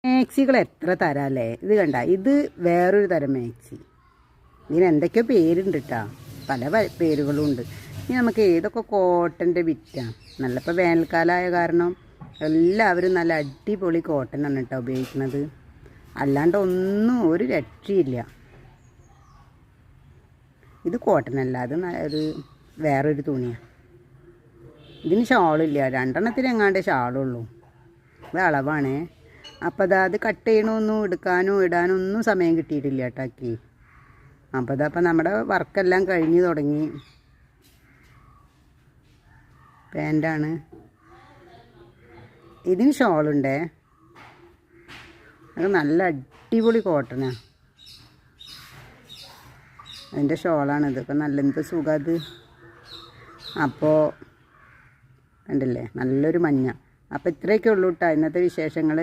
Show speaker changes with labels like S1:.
S1: മാക്സികൾ എത്ര തരാല്ലേ. ഇത് കണ്ട, ഇത് വേറൊരു തരം മാക്സി. ഇതിന് എന്തൊക്കെയോ പേരുണ്ട് കേട്ടോ, പല പേരുകളും ഉണ്ട്. ഇനി നമുക്ക് ഏതൊക്കെ കോട്ടൻ്റെ വിറ്റാണ് നല്ല. ഇപ്പോൾ വേനൽക്കാലമായ കാരണം എല്ലാവരും നല്ല അടിപൊളി കോട്ടനാണ് കേട്ടോ ഉപയോഗിക്കുന്നത്. അല്ലാണ്ട് ഒന്നും ഒരു രക്ഷയില്ല. ഇത് കോട്ടനല്ല, അത് ഒരു വേറൊരു തുണിയാണ്. ഇതിന് ഷാളില്ല, 2 എങ്ങാണ്ട് ഷാളുള്ളൂ. ഇത് അളവാണേ. അപ്പോൾ അത് കട്ട് ചെയ്യണമൊന്നും എടുക്കാനോ ഇടാനോ ഒന്നും സമയം കിട്ടിയിട്ടില്ല കേട്ടാക്കി. അപ്പോൾ അതപ്പോൾ നമ്മുടെ വർക്കെല്ലാം കഴിഞ്ഞ് തുടങ്ങി. പാൻറ്റാണ്. ഇതിന് ഷോളുണ്ടേ, അത് നല്ല അടിപൊളി കോട്ടനാണ്. അതിൻ്റെ ഷോളാണിത്. ഇപ്പം നല്ല എന്ത് സുഖം അത്. അപ്പോൾ കണ്ടില്ലേ, നല്ലൊരു മഞ്ഞ. അപ്പോൾ ഇത്രയൊക്കെ ഉള്ളൂ കേട്ടോ ഇന്നത്തെ വിശേഷങ്ങൾ.